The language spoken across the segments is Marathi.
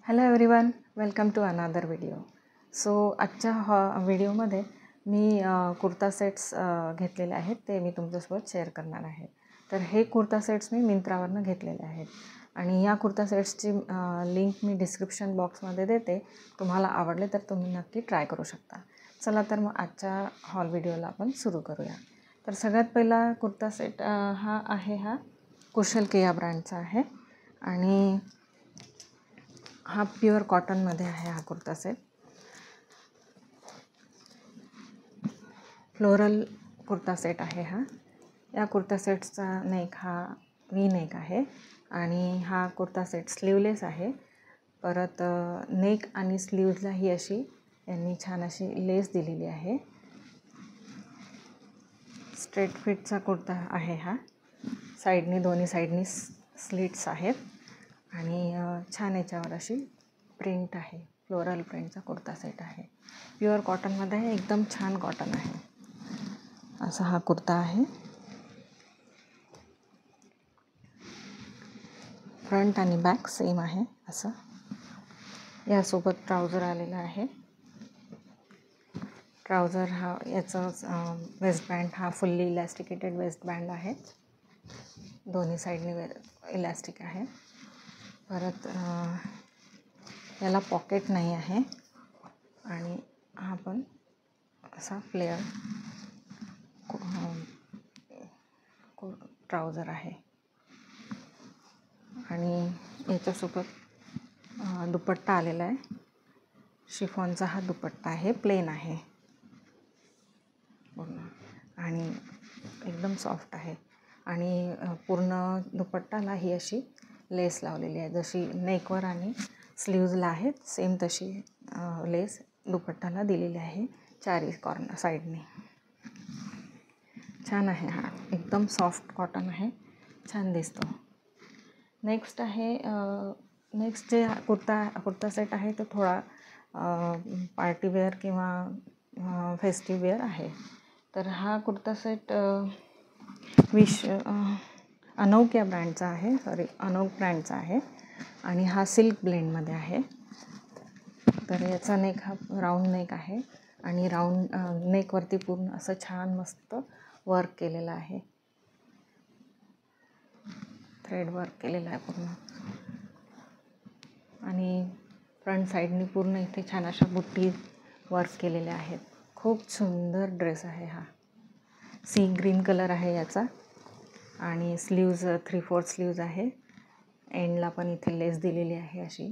Hello everyone, welcome to another video. So आजच्या व्हिडिओमध्ये मी कुर्ता सेट्स घेतलेले आहेत, ते मी तुमच्यासोबत शेअर करणार आहे. तर हे कुर्ता सेट्स मी मिंत्रावरनं घेतलेले आहेत आणि या कुर्ता सेट्सची लिंक मी डिस्क्रिप्शन बॉक्समध्ये देते. तुम्हाला आवडले तर तुम्ही नक्की ट्राय करू शकता. चला तर मग आजच्या हॉल व्हिडिओला आपण सुरू करूया. तर सगळ्यात पहिला कुर्ता सेट हा कुशल केया ब्रँडचा आहे आणि हा प्युअर कॉटनमध्ये आहे. हा kurta set floral kurta set आहे. या कुर्ता सेट्सचा नेक हा व्ही नेक आहे आणि हा कुर्ता सेट स्लीवलेस आहे. परत नेक आणि स्लीव्जला ही अशी यांनी छान अशी लेस दिलेली आहे. स्ट्रेट फिटचा कुर्ता आहे हा. दोन्ही साईडनी स्लिट्स आहेत आणि छान याच्यावर अशी प्रिंट आहे. फ्लोरल प्रिंटचा कुर्ता सेट आहे. प्युअर कॉटनमध्ये आहे, एकदम छान कॉटन आहे. असा हा कुर्ता आहे. फ्रंट आणि बॅक सेम आहे. असं यासोबत ट्राउझर आलेला आहे. ट्राउझर हा याचं वेस्ट बँड हा फुल्ली इलॅस्टिकेटेड वेस्ट बँड आहे. दोन्ही साईडने इलॅस्टिक आहे. परत याला पॉकेट नाही आहे आणि हा पण असा फ्लेअर ट्राउझर आहे आणि याच्यासोबत दुपट्टा आलेला आहे. शिफॉनचा हा दुपट्टा आहे, प्लेन आहे पूर्ण आणि एकदम सॉफ्ट आहे आणि पूर्ण दुपट्टाला ही अशी लेस लावलेली आहे. जशी नेकवर आणि स्लीव्जला आहे सेम तशी लेस दुपट्टाला दिलेली आहे चारी कॉर्नर साईडने. छान आहे. हा एकदम सॉफ्ट कॉटन आहे, छान दिसतो. नेक्स्ट जे कुर्ता सेट आहे तो थोडा पार्टीवेअर किंवा फेस्टिववेअर आहे. तर हा कुर्ता सेट अनोक ब्रँडचा आहे आणि हा सिल्क ब्लेंडमध्ये आहे. तर याचा नेक हा राऊंड नेक आहे आणि राऊंड नेकवरती पूर्ण असं छान मस्त वर्क केलेलं आहे. थ्रेड वर्क केलेलं आहे पूर्ण आणि फ्रंट साईडनी पूर्ण इथे छान अशा बुट्टी वर्क केलेल्या आहेत. खूप सुंदर ड्रेस आहे हा. सी ग्रीन कलर आहे याचा आणि स्लीव्ज 3/4 स्लीव्ज आहे. एंडला पण इथे लेस दिलेली आहे अशी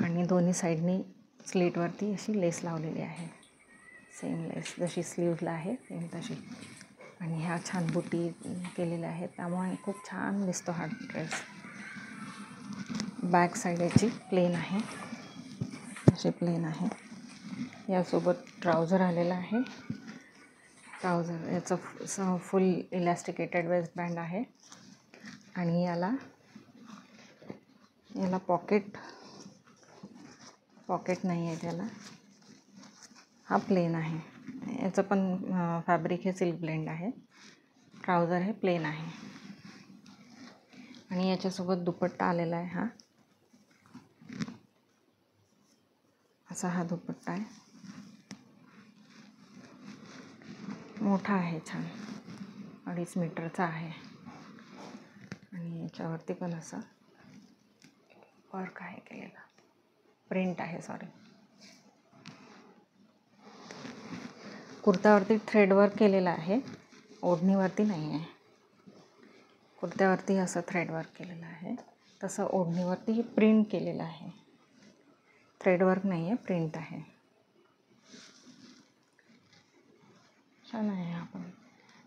आणि दोन्ही साईडनी स्लीटवरती अशी लेस लावलेली आहे. सेम लेस जशी स्लीव्जला आहे सेम तशी आणि ह्या छान बुटी केलेल्या आहेत, त्यामुळे खूप छान दिसतो हा ड्रेस. बॅक साईड याची प्लेन आहे, अशी प्लेन आहे. यासोबत ट्राउझर आलेला आहे. ट्राउझर याचं फुल इलॅस्टिकेटेड वेस्ट बँड आहे आणि याला पॉकेट नाही आहे त्याला. हा प्लेन आहे. याचं पण फॅब्रिक हे सिल्क ब्लेंड आहे. ट्राउझर हे प्लेन आहे आणि याच्यासोबत दुपट्टा आलेला आहे. असा हा दुपट्टा आहे, मोठा आहे, छान 2.5 मीटरचा आहे आणि याच्यावरती पण असं वर्क आहे केलेला, प्रिंट आहे कुर्त्यावरती थ्रेड वर्क केलेला आहे, ओढणीवरती नाही आहे. कुर्त्यावरती असं थ्रेड वर्क केलेलं आहे, तसं ओढणीवरती प्रिंट केलेलं आहे. थ्रेड वर्क नाही आहे, प्रिंट आहे. छान आहे हा पण.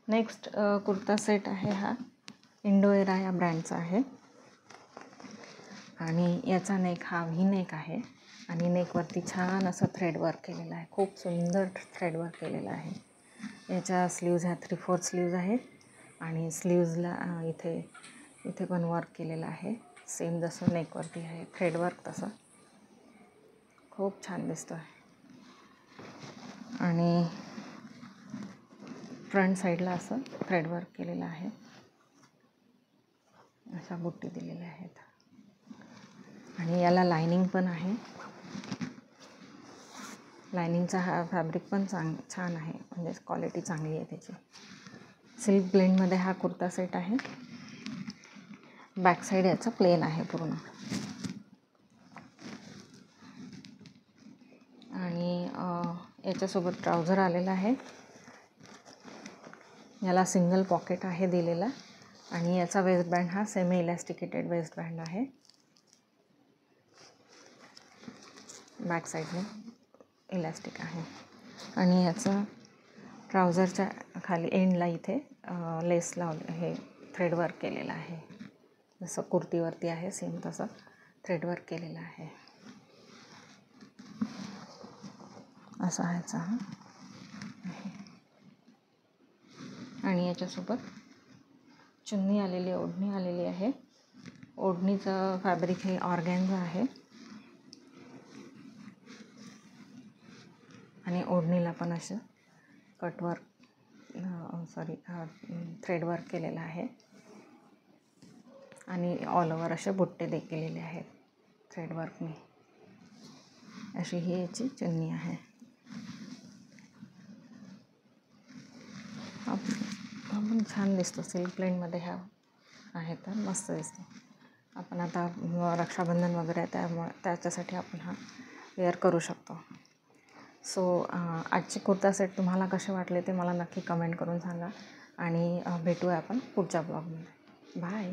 नेक्स्ट कुर्ता सेट आहे हा इंडोएरा या ब्रँडचा आहे आणि याचा नेक हा व्ही नेक आहे आणि नेकवरती छान असं थ्रेड वर्क केलेलं आहे. खूप सुंदर थ्रेड वर्क केलेलं आहे. याच्या स्लीव्ज ह्या 3/4 स्लीव्ज आहेत आणि स्लीव्जला इथे पण वर्क केलेलं आहे, सेम जसं नेकवरती आहे थ्रेड वर्क तसं. खूप छान दिसतो आहे आणि फ्रंट साईडला असं थ्रेड वर्क केलेलं आहे. अशा बुट्टी दिलेल्या आहेत आणि याला लायनिंग पण आहे. लायनिंगचा हा फॅब्रिक पण छान आहे, म्हणजे क्वालिटी चांगली आहे त्याची. सिल्क ब्लेंडमध्ये हा कुर्ता सेट आहे. बॅक साईड याचा प्लेन आहे पूर्ण आणि याच्यासोबत ट्राउझर आलेला आहे. याला सिंगल पॉकेट आहे दिलेला आणि याचा वेस्ट बँड हा सेमी इलॅस्टिकेटेड वेस्ट बँड आहे. बॅक साईडने इलॅस्टिक आहे आणि याचा ट्राउझरच्या खाली एंडला इथे लेस लावले, हे थ्रेड वर्क केलेलं आहे. जसं कुर्तीवरती आहे सेम तसं थ्रेड वर्क केलेलं आहे. असा ह्याचा हा आहे आणि याच्यासोबत चुन्नी आलेली, ओढणी आलेली आहे. ओढणीचं फॅब्रिक हे ऑर्गॅन्झा आहे आणि ओढणीला पण असं कटवर्क थ्रेड वर्क केलेलं आहे आणि ऑल ओव्हर असे बुट्टे केलेले आहेत थ्रेड वर्कने. अशी ही याची चुन्नी आहे. आपण छान दिसतो सिल्क प्लेनमध्ये ह्या आहे तर मस्त दिसतो. आपण आता रक्षाबंधन वगैरे त्यामुळे त्याच्यासाठी आपण हा वेअर करू शकतो. सो आजचे कुर्ता सेट तुम्हाला कसे वाटले ते मला नक्की कमेंट करून सांगा आणि भेटूया आपण पुढच्या ब्लॉगमध्ये. बाय.